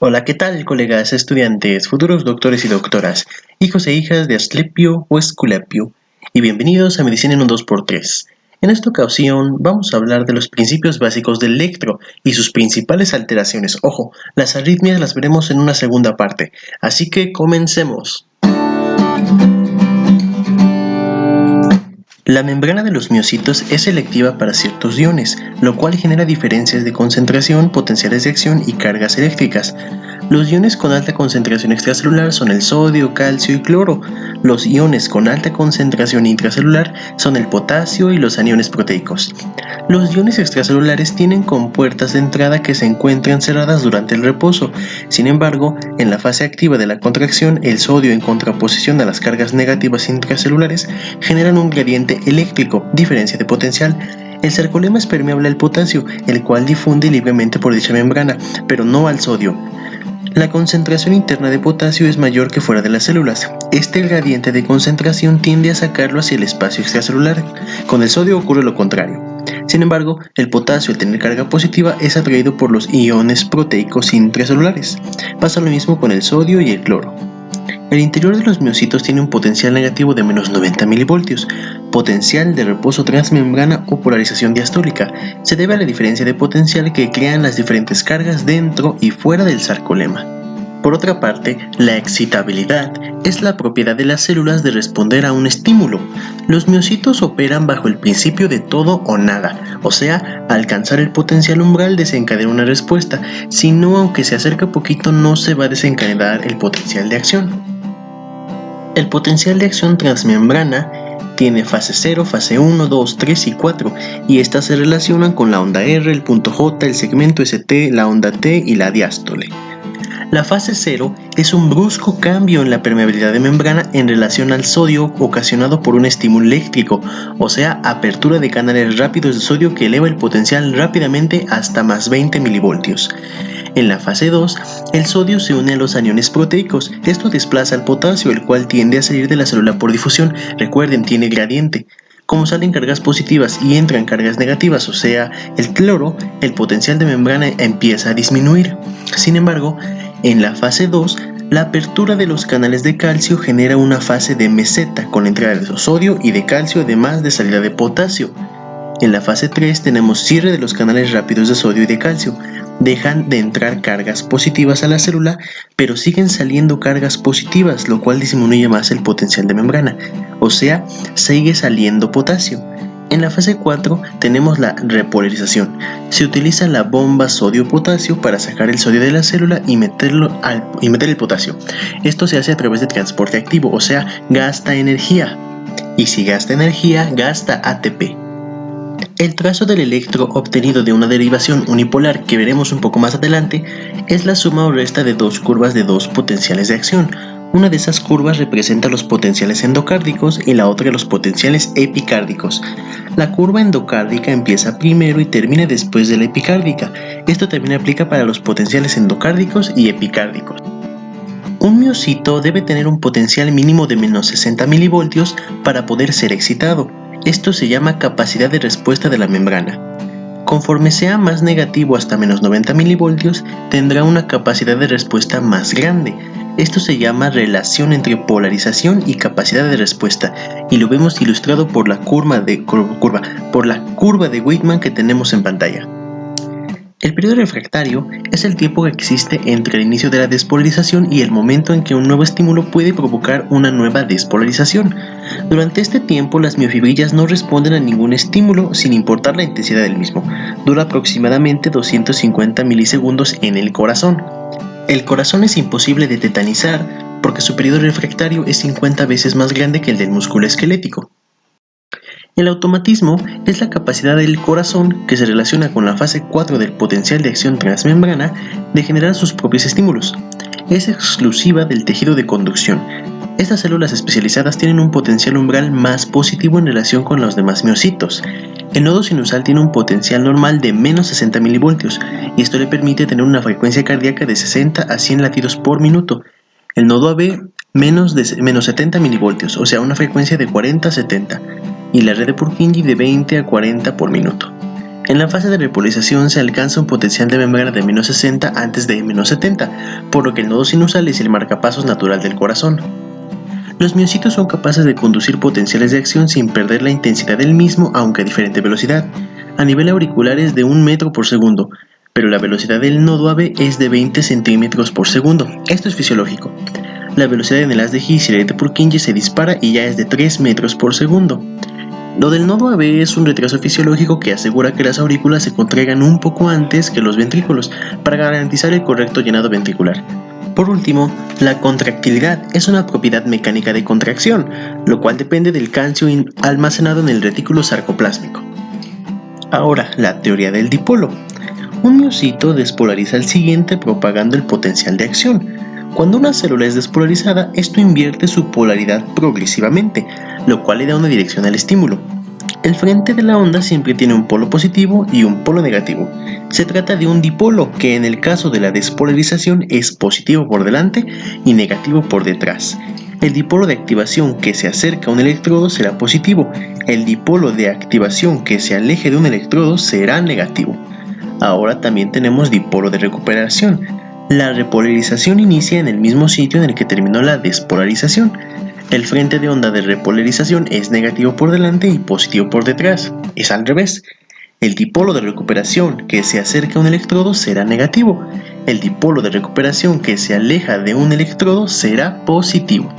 Hola, ¿qué tal, colegas, estudiantes, futuros doctores y doctoras, hijos e hijas de Asclepio o Esculapio? Y bienvenidos a Medicina en un 2x3. En esta ocasión vamos a hablar de los principios básicos del electro y sus principales alteraciones. Ojo, las arritmias las veremos en una segunda parte, así que comencemos. La membrana de los miocitos es selectiva para ciertos iones, lo cual genera diferencias de concentración, potenciales de acción y cargas eléctricas. Los iones con alta concentración extracelular son el sodio, calcio y cloro. Los iones con alta concentración intracelular son el potasio y los aniones proteicos. Los iones extracelulares tienen compuertas de entrada que se encuentran cerradas durante el reposo. Sin embargo, en la fase activa de la contracción, el sodio en contraposición a las cargas negativas intracelulares generan un gradiente eléctrico, diferencia de potencial. El sarcolema es permeable al potasio, el cual difunde libremente por dicha membrana, pero no al sodio. La concentración interna de potasio es mayor que fuera de las células. Este gradiente de concentración tiende a sacarlo hacia el espacio extracelular. Con el sodio ocurre lo contrario. Sin embargo, el potasio al tener carga positiva es atraído por los iones proteicos intracelulares. Pasa lo mismo con el sodio y el cloro. El interior de los miocitos tiene un potencial negativo de menos 90 milivoltios, potencial de reposo transmembrana o polarización diastólica. Se debe a la diferencia de potencial que crean las diferentes cargas dentro y fuera del sarcolema. Por otra parte, la excitabilidad es la propiedad de las células de responder a un estímulo. Los miocitos operan bajo el principio de todo o nada, o sea, alcanzar el potencial umbral desencadena una respuesta, si no, aunque se acerque poquito, no se va a desencadenar el potencial de acción. El potencial de acción transmembrana tiene fase 0, fase 1, 2, 3 y 4, y estas se relacionan con la onda R, el punto J, el segmento ST, la onda T y la diástole. La fase 0 es un brusco cambio en la permeabilidad de membrana en relación al sodio ocasionado por un estímulo eléctrico, o sea, apertura de canales rápidos de sodio que eleva el potencial rápidamente hasta más 20 milivoltios. En la fase 2, el sodio se une a los aniones proteicos. Esto desplaza al potasio, el cual tiende a salir de la célula por difusión. Recuerden, tiene gradiente. Como salen cargas positivas y entran cargas negativas, o sea, el cloro, el potencial de membrana empieza a disminuir. Sin embargo, en la fase 2, la apertura de los canales de calcio genera una fase de meseta con la entrada de sodio y de calcio, además de salida de potasio. En la fase 3 tenemos cierre de los canales rápidos de sodio y de calcio. Dejan de entrar cargas positivas a la célula, pero siguen saliendo cargas positivas, lo cual disminuye más el potencial de membrana, o sea, sigue saliendo potasio. En la fase 4 tenemos la repolarización. Se utiliza la bomba sodio-potasio para sacar el sodio de la célula y meter el potasio. Esto se hace a través de transporte activo, o sea, gasta energía. Y si gasta energía, gasta ATP. El trazo del electro obtenido de una derivación unipolar que veremos un poco más adelante es la suma o resta de dos curvas de dos potenciales de acción. Una de esas curvas representa los potenciales endocárdicos y la otra los potenciales epicárdicos. La curva endocárdica empieza primero y termina después de la epicárdica. Esto también aplica para los potenciales endocárdicos y epicárdicos. Un miocito debe tener un potencial mínimo de menos 60 milivoltios para poder ser excitado. Esto se llama capacidad de respuesta de la membrana. Conforme sea más negativo hasta menos 90 milivoltios, tendrá una capacidad de respuesta más grande. Esto se llama relación entre polarización y capacidad de respuesta, y lo vemos ilustrado por la curva de Weigmann que tenemos en pantalla. El periodo refractario es el tiempo que existe entre el inicio de la despolarización y el momento en que un nuevo estímulo puede provocar una nueva despolarización. Durante este tiempo, las miofibrillas no responden a ningún estímulo sin importar la intensidad del mismo. Dura aproximadamente 250 milisegundos en el corazón. El corazón es imposible de tetanizar porque su periodo refractario es 50 veces más grande que el del músculo esquelético. El automatismo es la capacidad del corazón, que se relaciona con la fase 4 del potencial de acción transmembrana, de generar sus propios estímulos. Es exclusiva del tejido de conducción. Estas células especializadas tienen un potencial umbral más positivo en relación con los demás miocitos. El nodo sinusal tiene un potencial normal de menos 60 milivoltios, y esto le permite tener una frecuencia cardíaca de 60 a 100 latidos por minuto. El nodo AB menos 70 milivoltios, o sea, una frecuencia de 40 a 70. Y la red de Purkinje de 20 a 40 por minuto. En la fase de repolarización se alcanza un potencial de membrana de menos 60 antes de menos 70, por lo que el nodo sinusal es el marcapasos natural del corazón. Los miocitos son capaces de conducir potenciales de acción sin perder la intensidad del mismo, aunque a diferente velocidad. A nivel auricular es de 1 metro por segundo, pero la velocidad del nodo AB es de 20 centímetros por segundo. Esto es fisiológico. La velocidad en el haz de Higgs y el de Purkinje se dispara y ya es de 3 metros por segundo. Lo del nodo AB es un retraso fisiológico que asegura que las aurículas se contraigan un poco antes que los ventrículos para garantizar el correcto llenado ventricular. Por último, la contractilidad es una propiedad mecánica de contracción, lo cual depende del calcio almacenado en el retículo sarcoplásmico. Ahora, la teoría del dipolo. Un miocito despolariza al siguiente propagando el potencial de acción. Cuando una célula es despolarizada, esto invierte su polaridad progresivamente, lo cual le da una dirección al estímulo. El frente de la onda siempre tiene un polo positivo y un polo negativo. Se trata de un dipolo que en el caso de la despolarización es positivo por delante y negativo por detrás. El dipolo de activación que se acerca a un electrodo será positivo. El dipolo de activación que se aleje de un electrodo será negativo. Ahora también tenemos dipolo de recuperación. La repolarización inicia en el mismo sitio en el que terminó la despolarización. El frente de onda de repolarización es negativo por delante y positivo por detrás. Es al revés. El dipolo de recuperación que se acerca a un electrodo será negativo. El dipolo de recuperación que se aleja de un electrodo será positivo.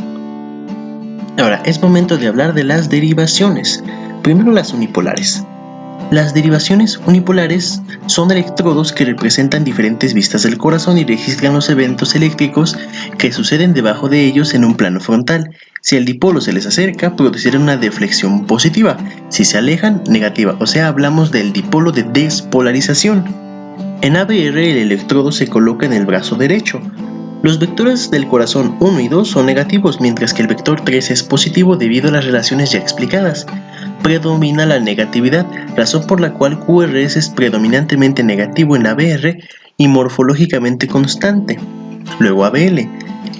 Ahora, es momento de hablar de las derivaciones. Primero las unipolares. Las derivaciones unipolares son electrodos que representan diferentes vistas del corazón y registran los eventos eléctricos que suceden debajo de ellos en un plano frontal. Si el dipolo se les acerca, producirán una deflexión positiva. Si se alejan, negativa. O sea, hablamos del dipolo de despolarización. En ABR el electrodo se coloca en el brazo derecho. Los vectores del corazón 1 y 2 son negativos, mientras que el vector 3 es positivo debido a las relaciones ya explicadas. Predomina la negatividad, razón por la cual QRS es predominantemente negativo en ABR y morfológicamente constante. Luego ABL.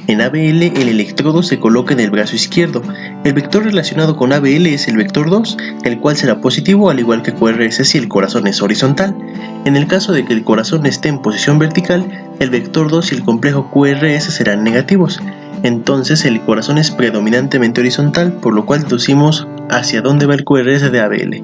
En ABL el electrodo se coloca en el brazo izquierdo. El vector relacionado con ABL es el vector 2, el cual será positivo al igual que QRS si el corazón es horizontal. En el caso de que el corazón esté en posición vertical, el vector 2 y el complejo QRS serán negativos. Entonces el corazón es predominantemente horizontal, por lo cual deducimos hacia dónde va el QRS de ABL.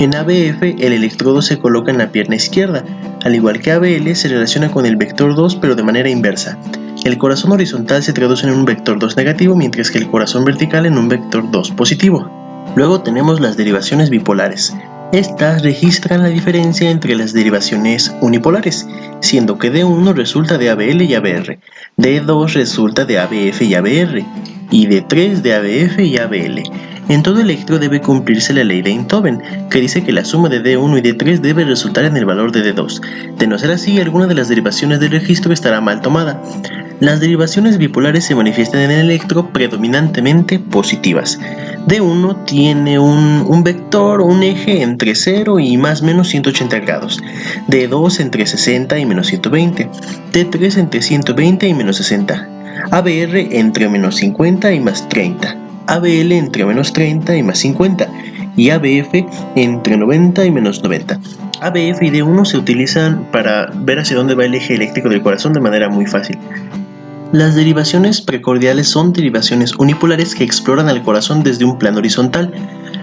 En ABF el electrodo se coloca en la pierna izquierda. Al igual que ABL se relaciona con el vector 2 pero de manera inversa. El corazón horizontal se traduce en un vector 2 negativo, mientras que el corazón vertical en un vector 2 positivo. Luego tenemos las derivaciones bipolares. Estas registran la diferencia entre las derivaciones unipolares, siendo que D1 resulta de ABL y ABR, D2 resulta de ABF y ABR, y D3 de ABF y ABL. En todo electro debe cumplirse la ley de Einthoven, que dice que la suma de D1 y D3 debe resultar en el valor de D2. De no ser así, alguna de las derivaciones del registro estará mal tomada. Las derivaciones bipolares se manifiestan en el electro predominantemente positivas. D1 tiene un vector, un eje entre 0 y más o menos 180 grados. D2 entre 60 y menos 120. D3 entre 120 y menos 60. ABR entre menos 50 y más 30. ABL entre menos 30 y más 50. Y ABF entre 90 y menos 90. ABF y D1 se utilizan para ver hacia dónde va el eje eléctrico del corazón de manera muy fácil. Las derivaciones precordiales son derivaciones unipolares que exploran al corazón desde un plano horizontal.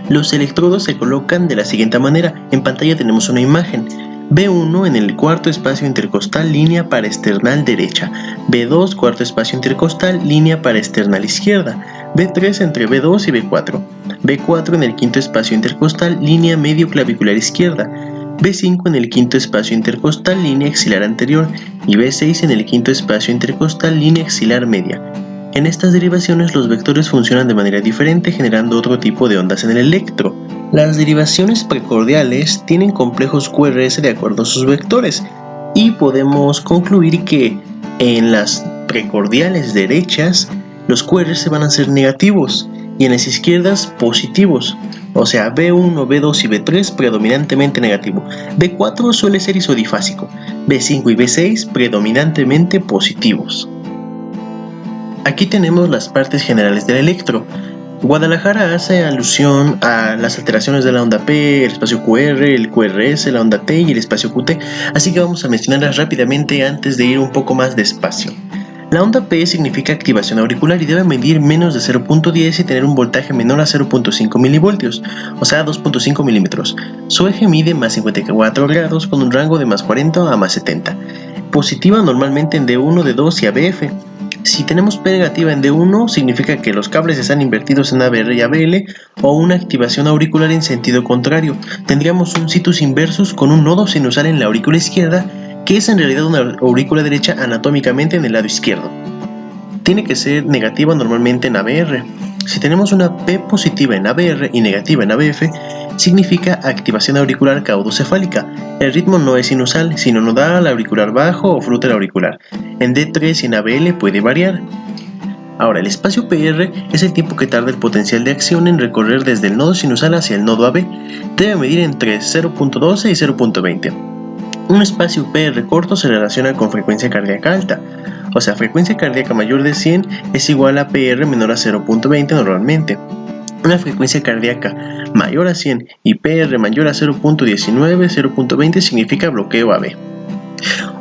Los electrodos se colocan de la siguiente manera. En pantalla tenemos una imagen. B1 en el cuarto espacio intercostal, línea paraesternal derecha. B2 cuarto espacio intercostal, línea paraesternal izquierda. B3 entre B2 y B4. B4 en el quinto espacio intercostal, línea medio clavicular izquierda. B5 en el quinto espacio intercostal, línea axilar anterior, y B6 en el quinto espacio intercostal, línea axilar media. En estas derivaciones los vectores funcionan de manera diferente, generando otro tipo de ondas en el electro. Las derivaciones precordiales tienen complejos QRS de acuerdo a sus vectores, y podemos concluir que en las precordiales derechas los QRS van a ser negativos, y en las izquierdas positivos. O sea, B1, B2 y B3 predominantemente negativo. B4 suele ser isodifásico. B5 y B6 predominantemente positivos. Aquí tenemos las partes generales del electro. Guadalajara hace alusión a las alteraciones de la onda P, el espacio QR, el QRS, la onda T y el espacio QT, así que vamos a mencionarlas rápidamente antes de ir un poco más despacio. La onda P significa activación auricular y debe medir menos de 0.10 y tener un voltaje menor a 0.5 milivoltios, o sea 2.5 milímetros. Su eje mide más 54 grados con un rango de más 40 a más 70. Positiva normalmente en D1, D2 y ABF. Si tenemos P negativa en D1, significa que los cables están invertidos en ABR y ABL, o una activación auricular en sentido contrario. Tendríamos un situs inversus con un nodo sinusal en la aurícula izquierda, que es en realidad una aurícula derecha anatómicamente en el lado izquierdo. Tiene que ser negativa normalmente en ABR. Si tenemos una P positiva en ABR y negativa en ABF, significa activación auricular caudocefálica. El ritmo no es sinusal, sino nodal, auricular bajo o flúter auricular. En D3 y en ABL puede variar. Ahora, el espacio PR es el tiempo que tarda el potencial de acción en recorrer desde el nodo sinusal hacia el nodo AB. Debe medir entre 0.12 y 0.20. Un espacio PR corto se relaciona con frecuencia cardíaca alta. O sea, frecuencia cardíaca mayor de 100 es igual a PR menor a 0.20 normalmente. Una frecuencia cardíaca mayor a 100 y PR mayor a 0.19, 0.20 significa bloqueo AB.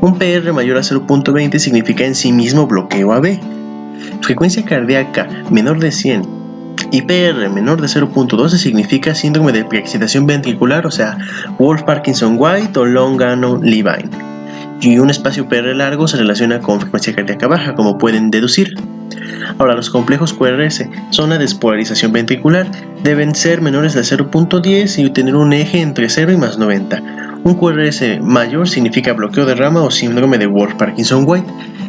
Un PR mayor a 0.20 significa en sí mismo bloqueo AB. Frecuencia cardíaca menor de 100 y PR menor de 0.12 significa síndrome de preexcitación ventricular, o sea, Wolff-Parkinson-White o Longano-Levine. Y un espacio PR largo se relaciona con frecuencia cardíaca baja, como pueden deducir. Ahora, los complejos QRS son la despolarización ventricular, deben ser menores de 0.10 y tener un eje entre 0 y más 90. Un QRS mayor significa bloqueo de rama o síndrome de Wolff-Parkinson-White.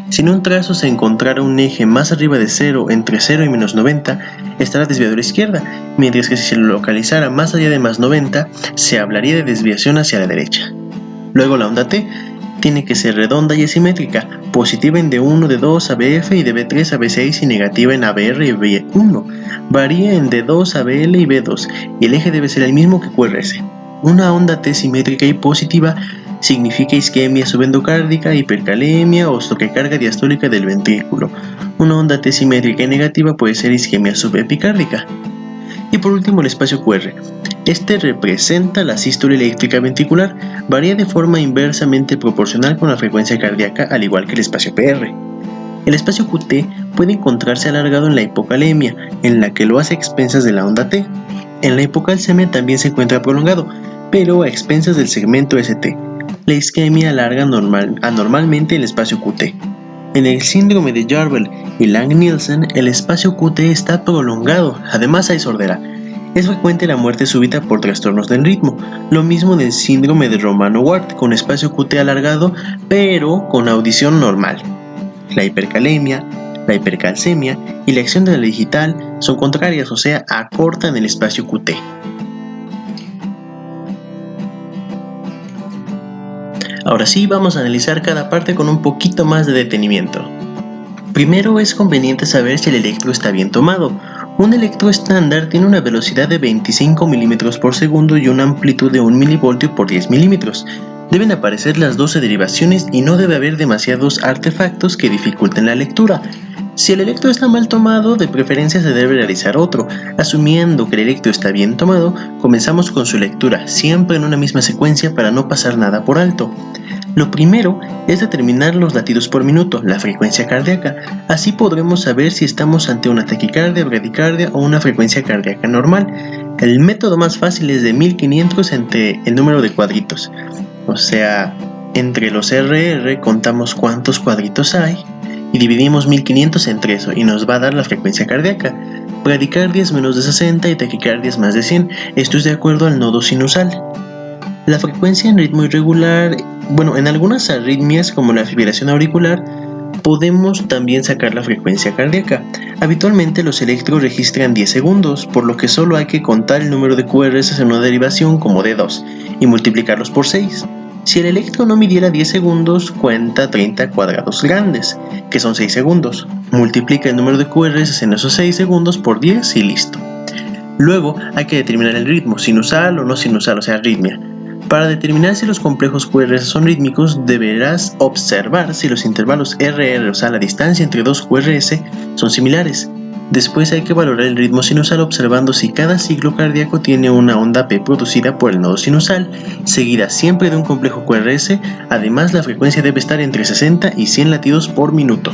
Si en un trazo se encontrara un eje más arriba de 0, entre 0 y menos 90, estará desviado a la izquierda, mientras que si se lo localizara más allá de más 90, se hablaría de desviación hacia la derecha. Luego la onda T tiene que ser redonda y asimétrica, positiva en D1, D2, ABF y de B3 a B6 y negativa en ABR y B1. Varía en D2, ABL y B2 y el eje debe ser el mismo que QRS. Una onda T simétrica y positiva significa isquemia subendocárdica, hipercalemia o sobrecarga diastólica del ventrículo. Una onda T simétrica y negativa puede ser isquemia subepicárdica. Y por último el espacio QR. Este representa la sístole eléctrica ventricular, varía de forma inversamente proporcional con la frecuencia cardíaca, al igual que el espacio PR. El espacio QT puede encontrarse alargado en la hipocalemia, en la que lo hace a expensas de la onda T. En la hipocalcemia también se encuentra prolongado, pero a expensas del segmento ST. La isquemia alarga anormalmente el espacio QT. En el síndrome de Jarvel y Lang-Nielsen, el espacio QT está prolongado, además hay sordera. Es frecuente la muerte súbita por trastornos del ritmo, lo mismo del síndrome de Romano-Ward, con espacio QT alargado, pero con audición normal. La hipercalemia, la hipercalcemia y la acción de la digital son contrarias, o sea, acortan el espacio QT. Ahora sí, vamos a analizar cada parte con un poquito más de detenimiento. Primero, es conveniente saber si el electro está bien tomado. Un electro estándar tiene una velocidad de 25 milímetros por segundo y una amplitud de 1 milivoltio por 10 milímetros. Deben aparecer las 12 derivaciones y no debe haber demasiados artefactos que dificulten la lectura. Si el electro está mal tomado, de preferencia se debe realizar otro. Asumiendo que el electro está bien tomado, comenzamos con su lectura, siempre en una misma secuencia para no pasar nada por alto. Lo primero es determinar los latidos por minuto, la frecuencia cardíaca. Así podremos saber si estamos ante una taquicardia, bradicardia o una frecuencia cardíaca normal. El método más fácil es de 1500 entre el número de cuadritos. O sea, entre los RR contamos cuántos cuadritos hay y dividimos 1500 entre eso y nos va a dar la frecuencia cardíaca. Bradicardia es menos de 60 y taquicardia es más de 100. Esto es de acuerdo al nodo sinusal. La frecuencia en ritmo irregular, en algunas arritmias como la fibrilación auricular, podemos también sacar la frecuencia cardíaca. Habitualmente los electros registran 10 segundos, por lo que solo hay que contar el número de QRS en una derivación como D2 y multiplicarlos por 6. Si el electro no midiera 10 segundos, cuenta 30 cuadrados grandes, que son 6 segundos. Multiplica el número de QRS en esos 6 segundos por 10 y listo. Luego hay que determinar el ritmo, sinusal o no sinusal, o sea, arritmia. Para determinar si los complejos QRS son rítmicos, deberás observar si los intervalos RR, o sea, la distancia entre dos QRS, son similares. Después hay que valorar el ritmo sinusal observando si cada ciclo cardíaco tiene una onda P producida por el nodo sinusal, seguida siempre de un complejo QRS. Además, la frecuencia debe estar entre 60 y 100 latidos por minuto.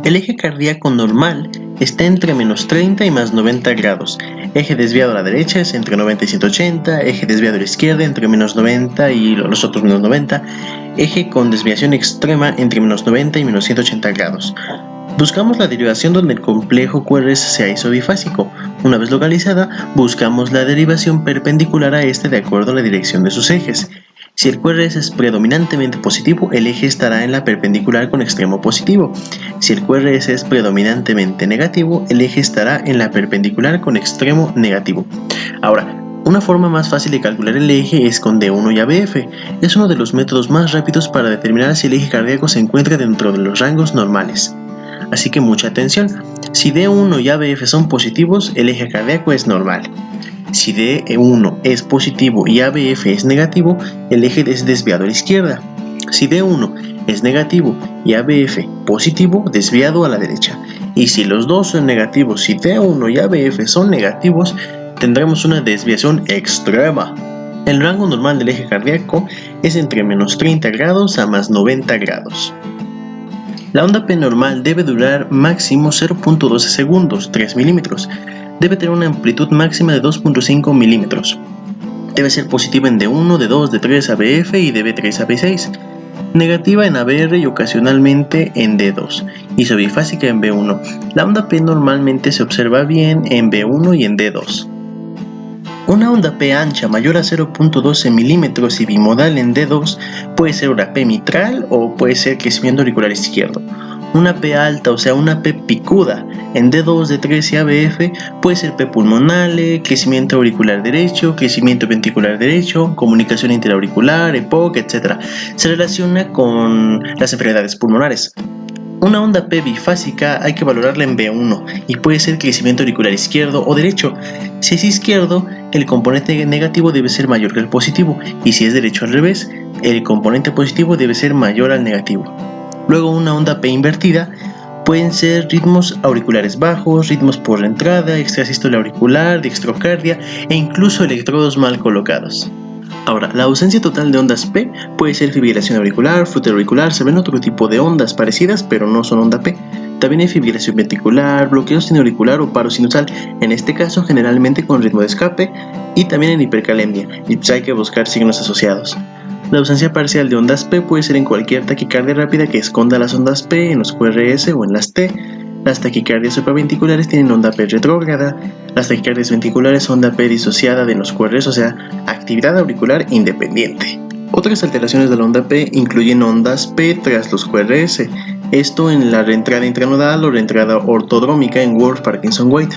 El eje cardíaco normal está entre menos 30 y más 90 grados. Eje desviado a la derecha es entre 90 y 180, eje desviado a la izquierda entre menos 90 y los otros menos 90, eje con desviación extrema entre menos 90 y menos 180 grados. Buscamos la derivación donde el complejo QRS sea isobifásico. Una vez localizada, buscamos la derivación perpendicular a este de acuerdo a la dirección de sus ejes. Si el QRS es predominantemente positivo, el eje estará en la perpendicular con extremo positivo. Si el QRS es predominantemente negativo, el eje estará en la perpendicular con extremo negativo. Ahora, una forma más fácil de calcular el eje es con D1 y ABF. Es uno de los métodos más rápidos para determinar si el eje cardíaco se encuentra dentro de los rangos normales. Así que mucha atención. Si D1 y ABF son positivos, el eje cardíaco es normal. Si D1 es positivo y ABF es negativo, el eje es desviado a la izquierda. Si D1 es negativo y ABF positivo, desviado a la derecha. Y si los dos son negativos, si D1 y ABF son negativos, tendremos una desviación extrema. El rango normal del eje cardíaco es entre menos 30 grados a más 90 grados. La onda P normal debe durar máximo 0.12 segundos, 3 milímetros. Debe tener una amplitud máxima de 2.5 milímetros. Debe ser positiva en D1, D2, D3 ABF y DB3 AB6. Negativa en ABR y ocasionalmente en D2. Isobifásica en B1. La onda P normalmente se observa bien en B1 y en D2. Una onda P ancha mayor a 0.12 milímetros y bimodal en D2 puede ser una P mitral o puede ser crecimiento auricular izquierdo. Una P alta, o sea una P picuda, en D2, D3 y ABF puede ser P pulmonale, crecimiento auricular derecho, crecimiento ventricular derecho, comunicación interauricular, EPOC, etc. Se relaciona con las enfermedades pulmonares. Una onda P bifásica hay que valorarla en B1 y puede ser crecimiento auricular izquierdo o derecho. Si es izquierdo, el componente negativo debe ser mayor que el positivo, y si es derecho al revés, el componente positivo debe ser mayor al negativo. Luego, una onda P invertida pueden ser ritmos auriculares bajos, ritmos por entrada, extrasístole auricular, dextrocardia e incluso electrodos mal colocados. Ahora, la ausencia total de ondas P puede ser fibrilación auricular, flute auricular. Se ven otro tipo de ondas parecidas, pero no son onda P. También hay fibrilación ventricular, bloqueo sinoauricular o paro sinusal, en este caso generalmente con ritmo de escape, y también en hipercalemia, y pues hay que buscar signos asociados. La ausencia parcial de ondas P puede ser en cualquier taquicardia rápida que esconda las ondas P en los QRS o en las T. Las taquicardias supraventriculares tienen onda P retrógrada. Las taquicardias ventriculares onda P disociada de los QRS, o sea, actividad auricular independiente. Otras alteraciones de la onda P incluyen ondas P tras los QRS, esto en la reentrada intranodal o reentrada ortodrómica en Wolff-Parkinson-White.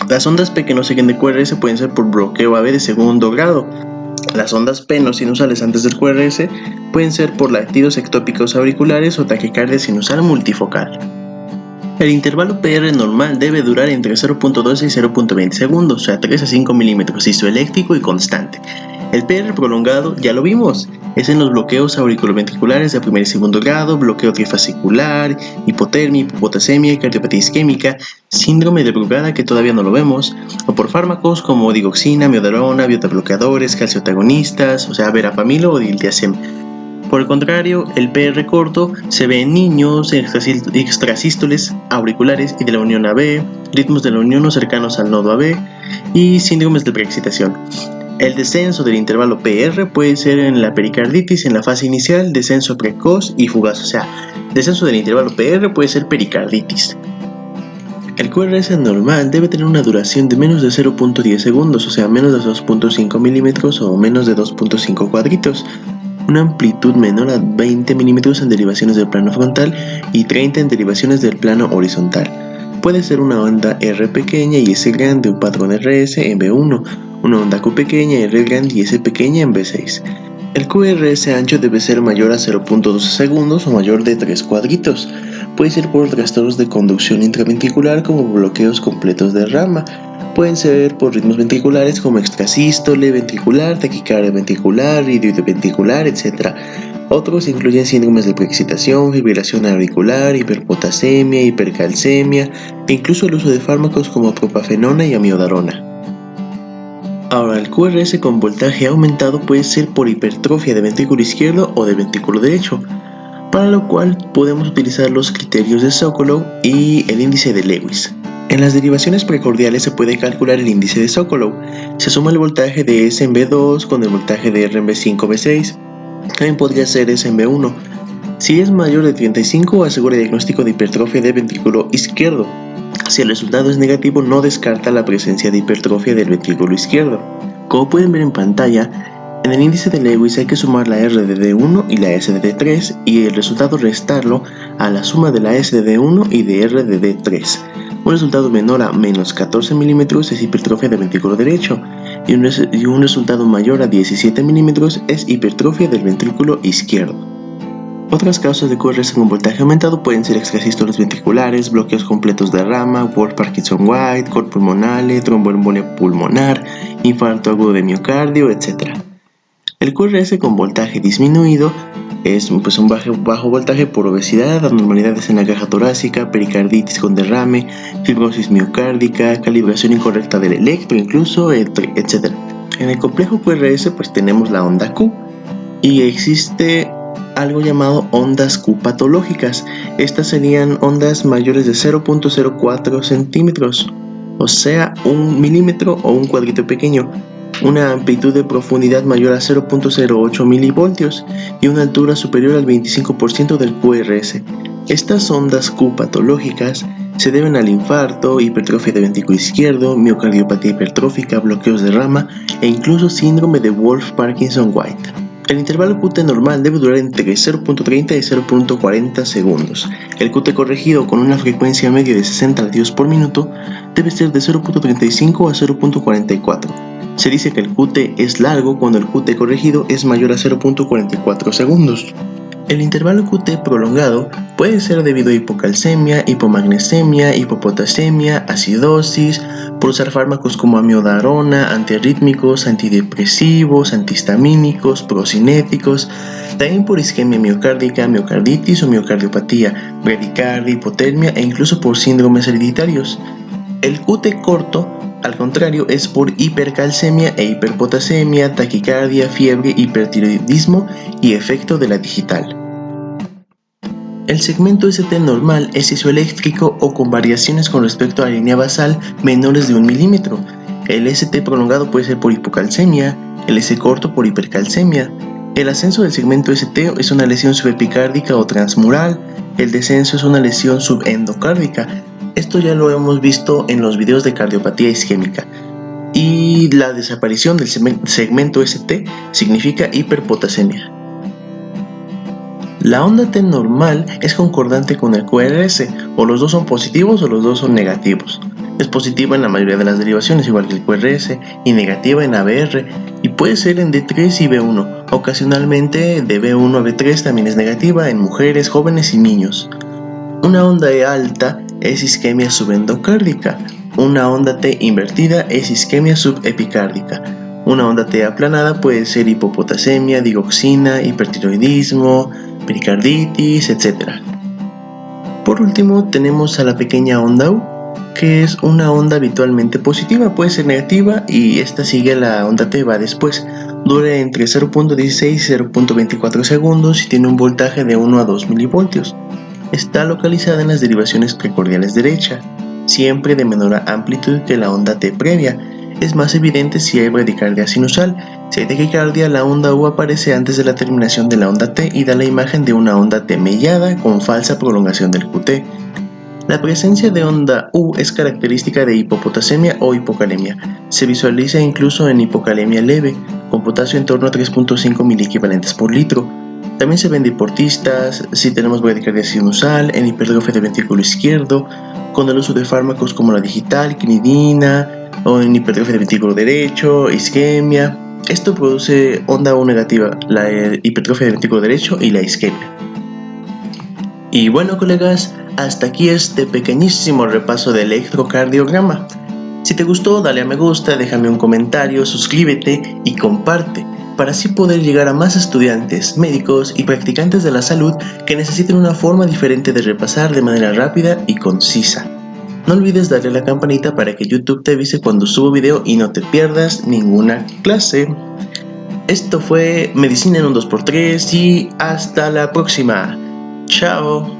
Las ondas P que no siguen de QRS pueden ser por bloqueo AB de segundo grado. Las ondas P no sinusales antes del QRS pueden ser por latidos ectópicos auriculares o taquicardia sinusal multifocal. El intervalo PR normal debe durar entre 0.12 y 0.20 segundos, o sea 3 a 5 milímetros, isoeléctrico y constante. El PR prolongado, ya lo vimos, es en los bloqueos auriculoventriculares de primer y segundo grado, bloqueo trifascicular, hipotermia, hipopotasemia, cardiopatía isquémica, síndrome de Brugada, que todavía no lo vemos, o por fármacos como digoxina, miodarona, biotabloqueadores, calciotagonistas, o sea verapamilo o diltiazem. Por el contrario, el PR corto se ve en niños, en extrasístoles auriculares y de la unión AB, ritmos de la unión o cercanos al nodo AB y síndromes de preexcitación. El descenso del intervalo PR puede ser en la pericarditis en la fase inicial, descenso precoz y fugaz, o sea, descenso del intervalo PR puede ser pericarditis. El QRS normal debe tener una duración de menos de 0.10 segundos, o sea, menos de 2.5 milímetros o menos de 2.5 cuadritos. Una amplitud menor a 20 milímetros en derivaciones del plano frontal y 30 en derivaciones del plano horizontal. Puede ser una onda R pequeña y S grande, un patrón RS en B1, una onda Q pequeña, R grande y S pequeña en B6. El QRS ancho debe ser mayor a 0.12 segundos o mayor de 3 cuadritos. Puede ser por trastornos de conducción intraventricular como bloqueos completos de rama. Pueden ser por ritmos ventriculares como extrasístole ventricular, taquicardia ventricular, ridioide ventricular, etc. Otros incluyen síndromes de preexcitación, fibrilación auricular, hiperpotasemia, hipercalcemia e incluso el uso de fármacos como propafenona y amiodarona. Ahora, el QRS con voltaje aumentado puede ser por hipertrofia de ventrículo izquierdo o de ventrículo derecho, para lo cual podemos utilizar los criterios de Sokolov y el índice de Lewis. En las derivaciones precordiales se puede calcular el índice de Sokolov. Se suma el voltaje de S en B2 con el voltaje de R en B5 B6. También podría ser S en B1. Si es mayor de 35, asegura el diagnóstico de hipertrofia de ventrículo izquierdo. Si el resultado es negativo, no descarta la presencia de hipertrofia del ventrículo izquierdo. Como pueden ver en pantalla, en el índice de Lewis hay que sumar la R de D1 y la S de D3 y el resultado restarlo a la suma de la S de D1 y de R de D3. Un resultado menor a menos 14 milímetros es hipertrofia del ventrículo derecho y un resultado mayor a 17 milímetros es hipertrofia del ventrículo izquierdo. Otras causas de QRS con voltaje aumentado pueden ser extrasístoles ventriculares, bloqueos completos de rama, Wolff-Parkinson-White, cor pulmonale, tromboembolia pulmonar, infarto agudo de miocardio, etc. El QRS con voltaje disminuido es un bajo voltaje por obesidad, anormalidades en la caja torácica, pericarditis con derrame, fibrosis miocárdica, calibración incorrecta del electro incluso, etc. En el complejo QRS pues tenemos la onda Q y existe algo llamado ondas Q patológicas. Estas serían ondas mayores de 0.04 centímetros, o sea, 1 milímetro o un cuadrito pequeño, una amplitud de profundidad mayor a 0.08 milivoltios y una altura superior al 25% del QRS. Estas ondas Q patológicas se deben al infarto, hipertrofia de ventrículo izquierdo, miocardiopatía hipertrófica, bloqueos de rama e incluso síndrome de Wolff-Parkinson-White. El intervalo QT normal debe durar entre 0.30 y 0.40 segundos. El QT corregido con una frecuencia media de 60 latidos por minuto debe ser de 0.35 a 0.44. Se dice que el QT es largo cuando el QT corregido es mayor a 0.44 segundos. El intervalo QT prolongado puede ser debido a hipocalcemia, hipomagnesemia, hipopotasemia, acidosis, por usar fármacos como amiodarona, antiarrítmicos, antidepresivos, antihistamínicos, procinéticos, también por isquemia miocárdica, miocarditis o miocardiopatía, bradicardia, hipotermia e incluso por síndromes hereditarios. El QT corto, al contrario, es por hipercalcemia e hiperpotasemia, taquicardia, fiebre, hipertiroidismo y efecto de la digital. El segmento ST normal es isoeléctrico o con variaciones con respecto a la línea basal menores de 1 milímetro. El ST prolongado puede ser por hipocalcemia, el S corto por hipercalcemia. El ascenso del segmento ST es una lesión subepicárdica o transmural, el descenso es una lesión subendocárdica. Esto ya lo hemos visto en los videos de cardiopatía isquémica. Y la desaparición del segmento ST significa hiperpotasemia. La onda T normal es concordante con el QRS, o los dos son positivos o los dos son negativos. Es positiva en la mayoría de las derivaciones, igual que el QRS, y negativa en ABR, y puede ser en D3 y B1. Ocasionalmente de B1 a B3 también es negativa en mujeres, jóvenes y niños. Una onda E alta es isquemia subendocárdica. Una onda T invertida es isquemia subepicárdica. Una onda T aplanada puede ser hipopotasemia, digoxina, hipertiroidismo, pericarditis, etc. Por último tenemos a la pequeña onda U, que es una onda habitualmente positiva, puede ser negativa y esta sigue a la onda T, va después. Dura entre 0.16 y 0.24 segundos y tiene un voltaje de 1 a 2 milivoltios. Está localizada en las derivaciones precordiales derecha, siempre de menor amplitud que la onda T previa. Es más evidente si hay bradicardia sinusal. Si hay taquicardia, la onda U aparece antes de la terminación de la onda T y da la imagen de una onda T mellada con falsa prolongación del QT. La presencia de onda U es característica de hipopotasemia o hipocalemia. Se visualiza incluso en hipocalemia leve, con potasio en torno a 3.5 miliequivalentes por litro. También se ven en deportistas, si tenemos bradicardia sinusal, en hipertrofia del ventrículo izquierdo, con el uso de fármacos como la digital, quinidina, o en hipertrofia del ventrículo derecho, isquemia. Esto produce onda U negativa, la hipertrofia del ventrículo derecho y la isquemia. Y bueno, colegas, hasta aquí este pequeñísimo repaso de electrocardiograma. Si te gustó, dale a me gusta, déjame un comentario, suscríbete y comparte. para así poder llegar a más estudiantes, médicos y practicantes de la salud que necesiten una forma diferente de repasar de manera rápida y concisa. No olvides darle a la campanita para que YouTube te avise cuando subo video y no te pierdas ninguna clase. Esto fue Medicina en un 2x3 y hasta la próxima. Chao.